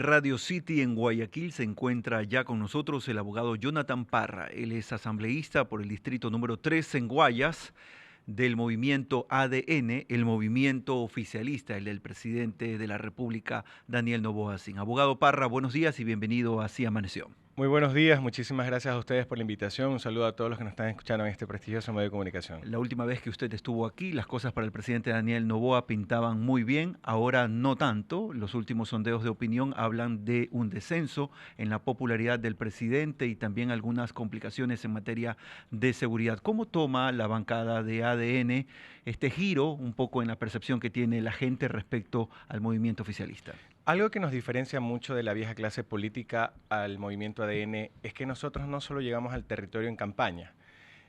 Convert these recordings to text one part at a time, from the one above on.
Radio City en Guayaquil se encuentra ya con nosotros el abogado Jonathan Parra. Él es asambleísta por el distrito número 3 en Guayas del movimiento ADN, el movimiento oficialista, el del presidente de la República, Daniel Noboa Sin. Abogado Parra, buenos días y bienvenido a Así Amaneció. Muy buenos días, muchísimas gracias a ustedes por la invitación. Un saludo a todos los que nos están escuchando en este prestigioso medio de comunicación. La última vez que usted estuvo aquí, las cosas para el presidente Daniel Noboa pintaban muy bien, ahora no tanto. Los últimos sondeos de opinión hablan de un descenso en la popularidad del presidente y también algunas complicaciones en materia de seguridad. ¿Cómo toma la bancada de ADN este giro un poco en la percepción que tiene la gente respecto al movimiento oficialista? Algo que nos diferencia mucho de la vieja clase política al movimiento ADN es que nosotros no solo llegamos al territorio en campaña.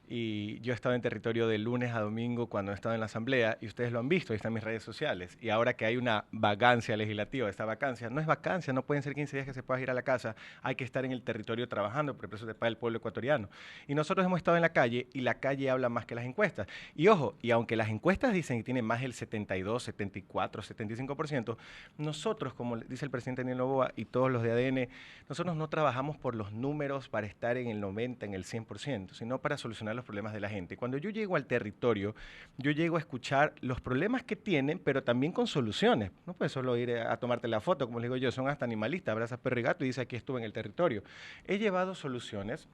Y yo he estado en territorio de lunes a domingo cuando he estado en la asamblea y ustedes lo han visto, ahí están mis redes sociales. Y ahora que hay una vacancia legislativa, esta vacancia no es vacancia, no pueden ser 15 días que se pueda ir a la casa, hay que estar en el territorio trabajando, por eso se paga el pueblo ecuatoriano. Y nosotros hemos estado en la calle y la calle habla más que las encuestas. Y ojo, y aunque las encuestas dicen que tienen más del 72, 74, 75%, nosotros, como dice el presidente Daniel Noboa y todos los de ADN, nosotros no trabajamos por los números para estar en el 90, en el 100%, sino para solucionar los problemas de la gente. Cuando yo llego al territorio, yo llego a escuchar los problemas que tienen, pero también con soluciones. No puedes solo ir a tomarte la foto, como les digo yo, son hasta animalistas, abrazas perro y gato y dice aquí estuve en el territorio. He llevado soluciones.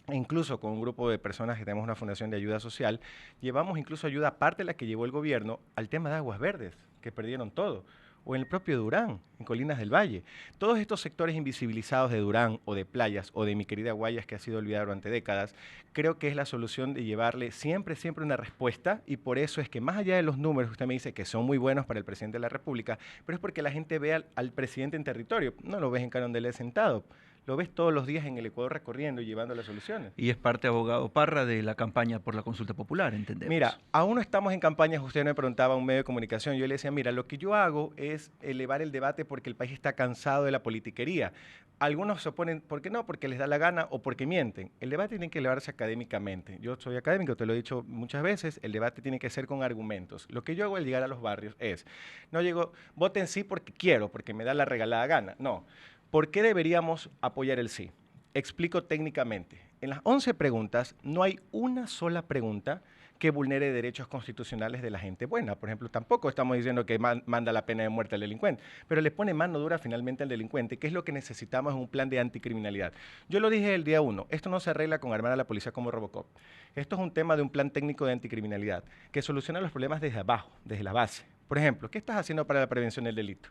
E incluso con un grupo de personas que tenemos una fundación de ayuda social, llevamos incluso ayuda aparte de la que llevó el gobierno al tema de aguas verdes, que perdieron todo, o en el propio Durán, en Colinas del Valle. Todos estos sectores invisibilizados de Durán o de playas o de mi querida Guayas que ha sido olvidada durante décadas, creo que es la solución de llevarle siempre, siempre una respuesta y por eso es que más allá de los números que usted me dice que son muy buenos para el presidente de la República, pero es porque la gente ve al presidente en territorio, no lo ves en Carondelet sentado. Lo ves todos los días en el Ecuador recorriendo y llevando las soluciones. Y es parte, abogado Parra, de la campaña por la consulta popular, Mira, entendemos. aún no estamos en campañas, usted me preguntaba a un medio de comunicación, yo le decía, mira, lo que yo hago es elevar el debate porque el país está cansado de la politiquería. Algunos se oponen, ¿por qué no? Porque les da la gana o porque mienten. El debate tiene que elevarse académicamente. Yo soy académico, te lo he dicho muchas veces, el debate tiene que ser con argumentos. Lo que yo hago al llegar a los barrios es, no llego, voten sí porque quiero, porque me da la regalada gana. No. ¿Por qué deberíamos apoyar el sí? Explico técnicamente. En las 11 preguntas no hay una sola pregunta que vulnere derechos constitucionales de la gente buena. Por ejemplo, tampoco estamos diciendo que manda la pena de muerte al delincuente, pero le pone mano dura finalmente al delincuente, que es lo que necesitamos en un plan de anticriminalidad. Yo lo dije el día 1, esto no se arregla con armar a la policía como Robocop. Esto es un tema de un plan técnico de anticriminalidad que soluciona los problemas desde abajo, desde la base. Por ejemplo, ¿qué estás haciendo para la prevención del delito?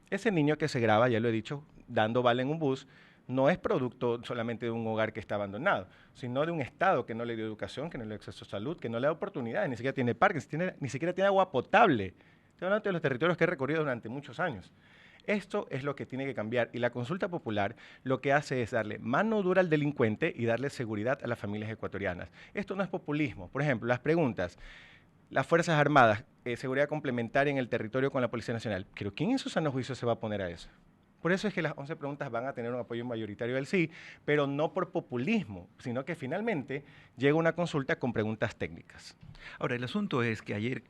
Ese niño que se graba, ya lo he dicho, dando bala en un bus, no es producto solamente de un hogar que está abandonado, sino de un Estado que no le dio educación, que no le dio acceso a salud, que no le da oportunidades, ni siquiera tiene parques, ni siquiera tiene agua potable. Estoy hablando de los territorios que he recorrido durante muchos años. Esto es lo que tiene que cambiar y la consulta popular lo que hace es darle mano dura al delincuente y darle seguridad a las familias ecuatorianas. Esto no es populismo. Por ejemplo, las preguntas, las Fuerzas Armadas, seguridad complementaria en el territorio con la Policía Nacional. Pero ¿quién en su sano juicio se va a poner a eso? Por eso es que las 11 preguntas van a tener un apoyo mayoritario del sí, pero no por populismo, sino que finalmente llega una consulta con preguntas técnicas. Ahora, el asunto es que ayer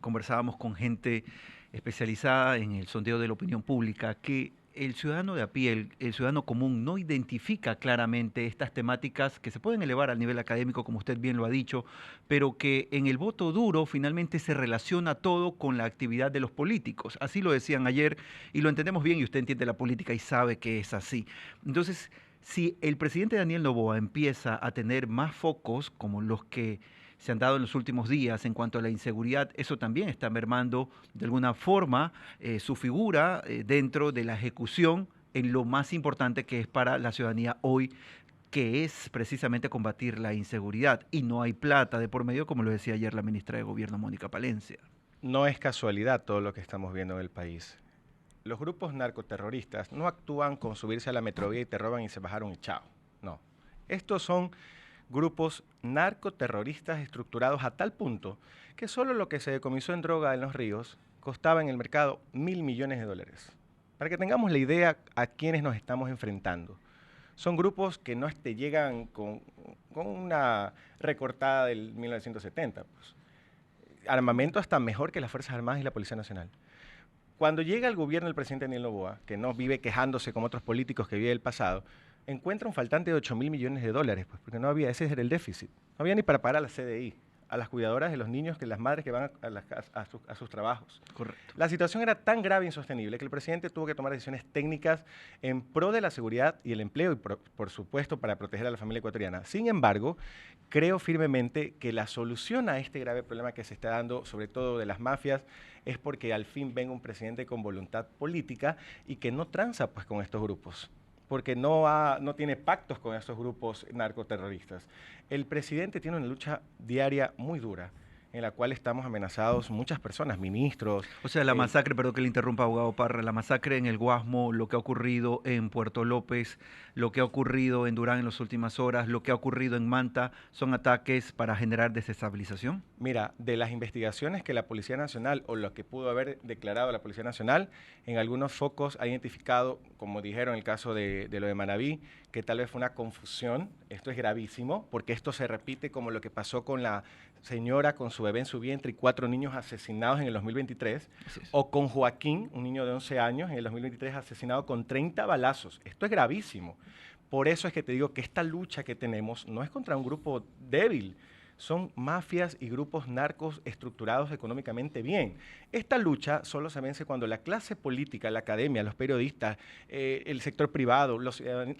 conversábamos con gente especializada en el sondeo de la opinión pública que el ciudadano de a pie, el ciudadano común, no identifica claramente estas temáticas que se pueden elevar al nivel académico, como usted bien lo ha dicho, pero que en el voto duro finalmente se relaciona todo con la actividad de los políticos. Así lo decían ayer y lo entendemos bien y usted entiende la política y sabe que es así. Entonces, si el presidente Daniel Noboa empieza a tener más focos como los que se han dado en los últimos días en cuanto a la inseguridad, eso también está mermando de alguna forma su figura dentro de la ejecución en lo más importante que es para la ciudadanía hoy, que es precisamente combatir la inseguridad. Y no hay plata de por medio, como lo decía ayer la ministra de Gobierno, Mónica Palencia. No es casualidad todo lo que estamos viendo en el país. Los grupos narcoterroristas no actúan con subirse a la metrovía y te roban y se bajaron y chao. No. Estos son grupos narcoterroristas estructurados a tal punto que solo lo que se decomisó en droga en los ríos costaba en el mercado $1.000 millones. Para que tengamos la idea a quiénes nos estamos enfrentando. Son grupos que no te llegan con una recortada del 1970. Pues. Armamento hasta mejor que las Fuerzas Armadas y la Policía Nacional. Cuando llega al gobierno el presidente Daniel Noboa, que no vive quejándose como otros políticos que vive del pasado, encuentra un faltante de 8.000 millones de dólares, pues porque no había, ese era el déficit. No había ni para pagar a la CDI, a las cuidadoras de los niños, que las madres que van a sus trabajos. Correcto. La situación era tan grave e insostenible que el presidente tuvo que tomar decisiones técnicas en pro de la seguridad y el empleo y, por supuesto, para proteger a la familia ecuatoriana. Sin embargo, creo firmemente que la solución a este grave problema que se está dando, sobre todo de las mafias, es porque al fin venga un presidente con voluntad política y que no tranza pues con estos grupos, porque no tiene pactos con estos grupos narcoterroristas. El presidente tiene una lucha diaria muy dura, en la cual estamos amenazados muchas personas, ministros. O sea, la masacre, perdón que le interrumpa, abogado Parra, la masacre en el Guasmo, lo que ha ocurrido en Puerto López, lo que ha ocurrido en Durán en las últimas horas, lo que ha ocurrido en Manta, ¿son ataques para generar desestabilización? Mira, de las investigaciones que la Policía Nacional, o lo que pudo haber declarado la Policía Nacional, en algunos focos ha identificado, como dijeron en el caso de lo de Manabí, que tal vez fue una confusión. Esto es gravísimo, porque esto se repite como lo que pasó con la señora con su bebé en su vientre y 4 niños asesinados en el 2023, o con Joaquín, un niño de 11 años, en el 2023 asesinado con 30 balazos. Esto es gravísimo. Por eso es que te digo que esta lucha que tenemos no es contra un grupo débil, son mafias y grupos narcos estructurados económicamente bien. Esta lucha solo se vence cuando la clase política, la academia, los periodistas, el sector privado, la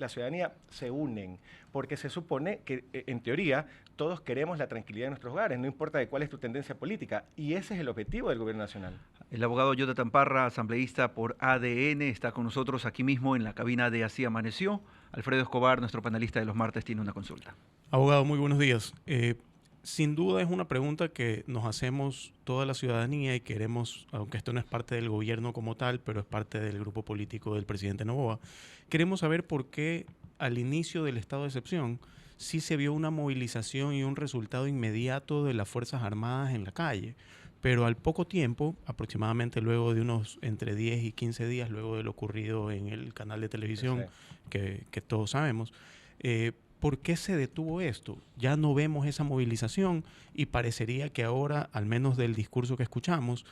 ciudadanía se unen, porque se supone que, en teoría, todos queremos la tranquilidad de nuestros hogares, no importa de cuál es tu tendencia política, y ese es el objetivo del gobierno nacional. El abogado Jonathan Parra, asambleísta por ADN, está con nosotros aquí mismo en la cabina de Así Amaneció. Alfredo Escobar, nuestro panelista de los martes, tiene una consulta. Abogado, muy buenos días. Sin duda es una pregunta que nos hacemos toda la ciudadanía y queremos, aunque esto no es parte del gobierno como tal, pero es parte del grupo político del presidente Noboa, queremos saber por qué al inicio del estado de excepción sí se vio una movilización y un resultado inmediato de las Fuerzas Armadas en la calle, pero al poco tiempo, aproximadamente luego de unos entre 10 y 15 días, luego de lo ocurrido en el canal de televisión que todos sabemos, ¿por qué se detuvo esto? Ya no vemos esa movilización y parecería que ahora, al menos del discurso que escuchamos,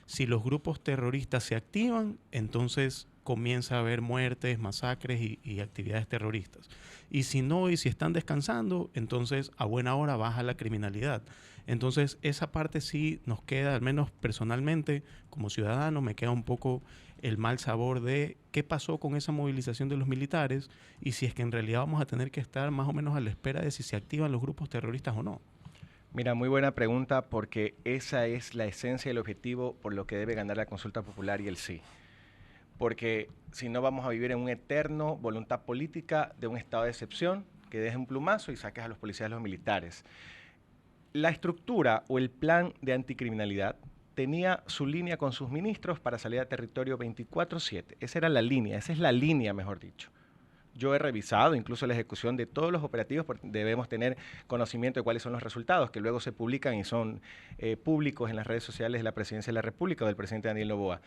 si los grupos terroristas se activan, entonces comienza a haber muertes, masacres y actividades terroristas. Y si no, y si están descansando, entonces a buena hora baja la criminalidad. Entonces esa parte sí nos queda, al menos personalmente, como ciudadano, me queda un poco el mal sabor de qué pasó con esa movilización de los militares y si es que en realidad vamos a tener que estar más o menos a la espera de si se activan los grupos terroristas o no. Mira, muy buena pregunta, porque esa es la esencia y el objetivo por lo que debe ganar la consulta popular y el sí. Porque si no, vamos a vivir en un eterno voluntad política de un estado de excepción que deje un plumazo y saques a los policías y a los militares. La estructura o el plan de anticriminalidad tenía su línea con sus ministros para salir a territorio 24/7. Esa era la línea, esa es la línea, mejor dicho. Yo he revisado incluso la ejecución de todos los operativos, porque debemos tener conocimiento de cuáles son los resultados, que luego se publican y son públicos en las redes sociales de la Presidencia de la República o del presidente Daniel Noboa.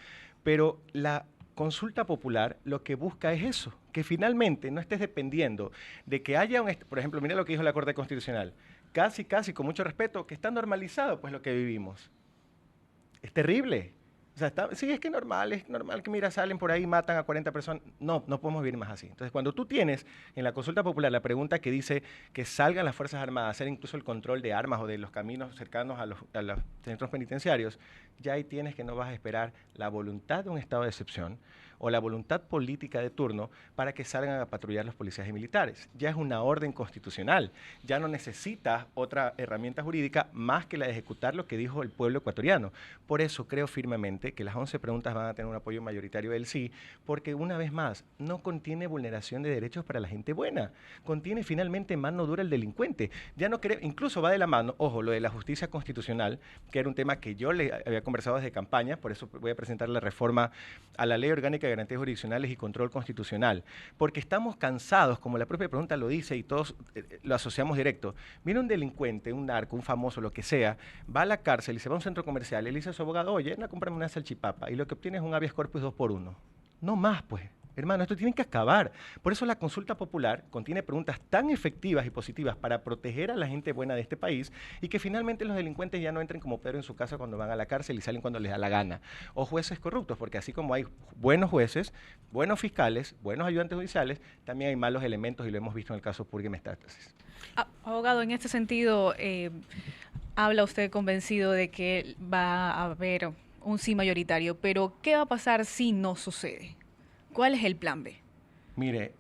Pero la consulta popular lo que busca es eso, que finalmente no estés dependiendo de que haya por ejemplo, mira lo que dijo la Corte Constitucional, casi, con mucho respeto, que está normalizado pues lo que vivimos. Es terrible. O sea, sí, es normal que, mira, salen por ahí, matan a 40 personas. No podemos vivir más así. Entonces, cuando tú tienes en la consulta popular la pregunta que dice que salgan las Fuerzas Armadas a hacer incluso el control de armas o de los caminos cercanos a los centros penitenciarios, ya ahí tienes que no vas a esperar la voluntad de un estado de excepción o la voluntad política de turno para que salgan a patrullar los policías y militares. Ya es una orden constitucional. Ya no necesitas otra herramienta jurídica más que la de ejecutar lo que dijo el pueblo ecuatoriano. Por eso creo firmemente que las 11 preguntas van a tener un apoyo mayoritario del sí, porque una vez más, no contiene vulneración de derechos para la gente buena. Contiene finalmente mano dura el delincuente. Ya no creo, incluso va de la mano, ojo, lo de la justicia constitucional, que era un tema que yo le había conversado desde campaña, por eso voy a presentar la reforma a la Ley Orgánica de Garantías Jurisdiccionales y Control Constitucional, porque estamos cansados, como la propia pregunta lo dice y todos lo asociamos directo. Viene un delincuente, un narco, un famoso, lo que sea, va a la cárcel y se va a un centro comercial y le dice a su abogado, oye, anda, cómprame una salchipapa, y lo que obtiene es un habeas corpus 2x1. No más, pues. Hermano, esto tiene que acabar. Por eso la consulta popular contiene preguntas tan efectivas y positivas para proteger a la gente buena de este país y que finalmente los delincuentes ya no entren como Pedro en su casa cuando van a la cárcel y salen cuando les da la gana. O jueces corruptos, porque así como hay buenos jueces, buenos fiscales, buenos ayudantes judiciales, también hay malos elementos y lo hemos visto en el caso Purga y Metástasis. Abogado, en este sentido, habla usted convencido de que va a haber un sí mayoritario, pero ¿qué va a pasar si no sucede? ¿Cuál es el plan B? Mire,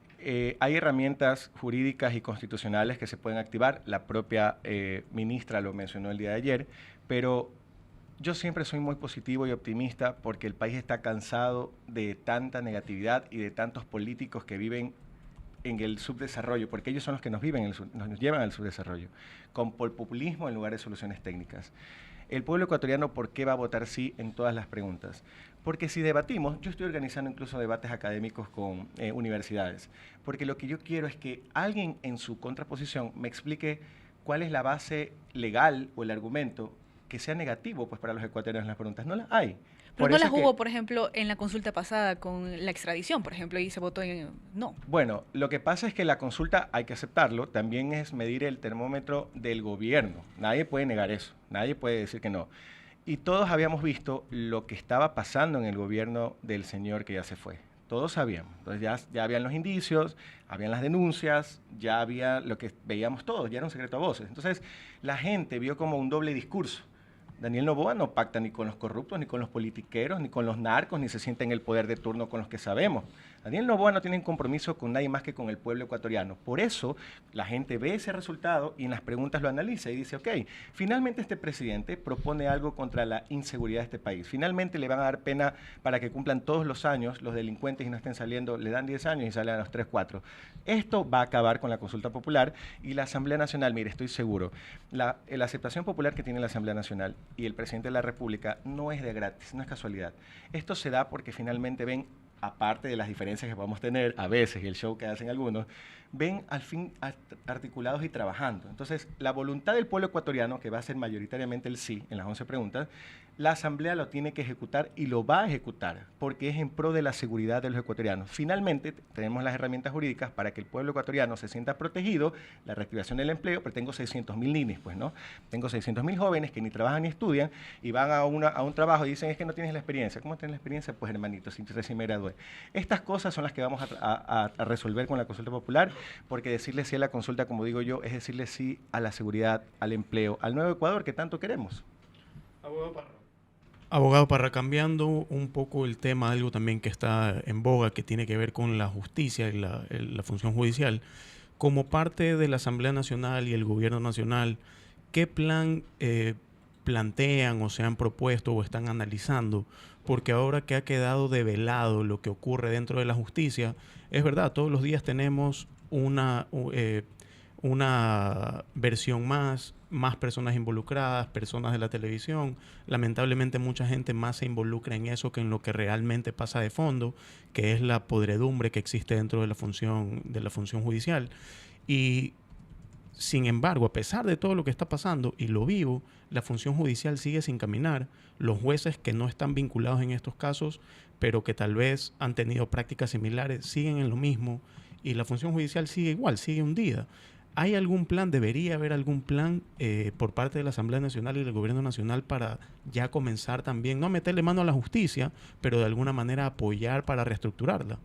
hay herramientas jurídicas y constitucionales que se pueden activar. La propia ministra lo mencionó el día de ayer, pero yo siempre soy muy positivo y optimista porque el país está cansado de tanta negatividad y de tantos políticos que viven en el subdesarrollo, porque ellos son los que nos llevan al subdesarrollo, con populismo en lugar de soluciones técnicas. El pueblo ecuatoriano, ¿por qué va a votar sí en todas las preguntas? Porque si debatimos, yo estoy organizando incluso debates académicos con universidades, porque lo que yo quiero es que alguien en su contraposición me explique cuál es la base legal o el argumento que sea negativo pues, para los ecuatorianos en las preguntas. No las hay. Pero no las hubo, por ejemplo, en la consulta pasada con la extradición, por ejemplo, y se votó en no. Bueno, lo que pasa es que la consulta, hay que aceptarlo, también es medir el termómetro del gobierno. Nadie puede negar eso, nadie puede decir que no. Y todos habíamos visto lo que estaba pasando en el gobierno del señor que ya se fue. Todos sabíamos. Entonces ya habían los indicios, habían las denuncias, ya había lo que veíamos todos, ya era un secreto a voces. Entonces la gente vio como un doble discurso. Daniel Noboa no pacta ni con los corruptos, ni con los politiqueros, ni con los narcos, ni se sienta en el poder de turno con los que sabemos. Daniel Noboa no tiene un compromiso con nadie más que con el pueblo ecuatoriano. Por eso la gente ve ese resultado y en las preguntas lo analiza y dice, ok, finalmente este presidente propone algo contra la inseguridad de este país. Finalmente le van a dar pena para que cumplan todos los años, los delincuentes y no estén saliendo, le dan 10 años y salen a los 3, 4. Esto va a acabar con la consulta popular y la Asamblea Nacional, mire, estoy seguro, la aceptación popular que tiene la Asamblea Nacional y el presidente de la República no es de gratis, no es casualidad. Esto se da porque finalmente ven, aparte de las diferencias que podemos tener a veces y el show que hacen algunos, ven al fin articulados y trabajando. Entonces, la voluntad del pueblo ecuatoriano, que va a ser mayoritariamente el sí en las 11 preguntas, la Asamblea lo tiene que ejecutar y lo va a ejecutar porque es en pro de la seguridad de los ecuatorianos. Finalmente, tenemos las herramientas jurídicas para que el pueblo ecuatoriano se sienta protegido, la reactivación del empleo, pero tengo 600.000 ninis, pues, ¿no? Tengo 600.000 jóvenes que ni trabajan ni estudian y van a un trabajo y dicen, es que no tienes la experiencia. ¿Cómo tienes la experiencia? Pues, hermanito, si recién me gradué. Estas cosas son las que vamos a resolver con la consulta popular, porque decirle sí a la consulta, como digo yo, es decirle sí a la seguridad, al empleo, al nuevo Ecuador que tanto queremos. Abogado Parra, cambiando un poco el tema, algo también que está en boga, que tiene que ver con la justicia y la función judicial. Como parte de la Asamblea Nacional y el Gobierno Nacional, ¿qué plan plantean o se han propuesto o están analizando? Porque ahora que ha quedado develado lo que ocurre dentro de la justicia, es verdad, todos los días tenemos una versión más personas involucradas, personas de la televisión. Lamentablemente mucha gente más se involucra en eso que en lo que realmente pasa de fondo, que es la podredumbre que existe dentro de la función judicial. Y sin embargo, a pesar de todo lo que está pasando, y lo vivo, la función judicial sigue sin caminar. Los jueces que no están vinculados en estos casos, pero que tal vez han tenido prácticas similares, siguen en lo mismo, y la función judicial sigue igual, sigue hundida. ¿Hay algún plan, debería haber algún plan por parte de la Asamblea Nacional y del Gobierno Nacional para ya comenzar también, no meterle mano a la justicia, pero de alguna manera apoyar para reestructurarla?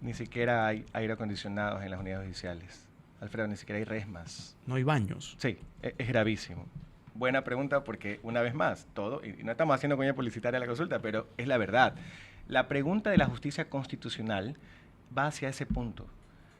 Ni siquiera hay aire acondicionados en las unidades judiciales. Alfredo, ni siquiera hay resmas. No hay baños. Sí, es gravísimo. Buena pregunta porque, una vez más, y no estamos haciendo coña publicitaria a la consulta, pero es la verdad. La pregunta de la justicia constitucional va hacia ese punto.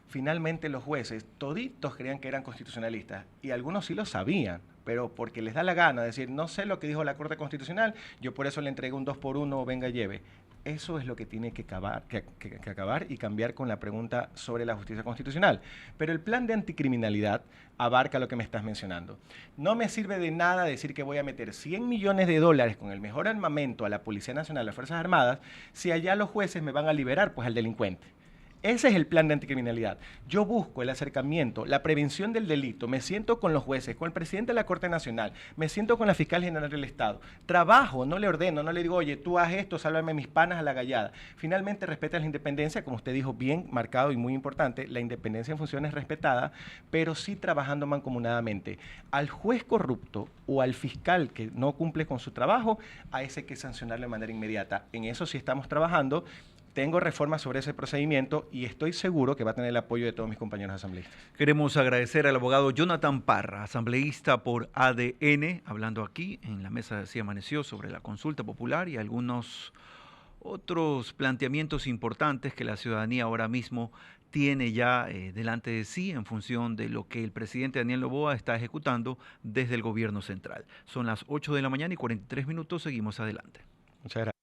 Finalmente los jueces, toditos creían que eran constitucionalistas y algunos sí lo sabían, pero porque les da la gana de decir, no sé lo que dijo la Corte Constitucional, yo por eso le entregué un 2x1 o venga lleve. Eso es lo que tiene que acabar y cambiar con la pregunta sobre la justicia constitucional. Pero el plan de anticriminalidad abarca lo que me estás mencionando. No me sirve de nada decir que voy a meter $100 millones con el mejor armamento a la Policía Nacional, a las Fuerzas Armadas, si allá los jueces me van a liberar pues al delincuente. Ese es el plan de anticriminalidad. Yo busco el acercamiento, la prevención del delito, me siento con los jueces, con el presidente de la Corte Nacional, me siento con la fiscal general del Estado, trabajo, no le ordeno, no le digo, oye, tú haz esto, sálvame mis panas a la gallada. Finalmente respetas la independencia, como usted dijo, bien marcado y muy importante, la independencia en función es respetada, pero sí trabajando mancomunadamente. Al juez corrupto o al fiscal que no cumple con su trabajo, a ese hay que sancionarlo de manera inmediata. En eso sí estamos trabajando. Tengo reformas sobre ese procedimiento y estoy seguro que va a tener el apoyo de todos mis compañeros asambleístas. Queremos agradecer al abogado Jonathan Parra, asambleísta por ADN, hablando aquí en la mesa de Así Amaneció sobre la consulta popular y algunos otros planteamientos importantes que la ciudadanía ahora mismo tiene ya delante de sí en función de lo que el presidente Daniel Noboa está ejecutando desde el gobierno central. Son las 8 de la mañana y 43 minutos, seguimos adelante. Muchas gracias.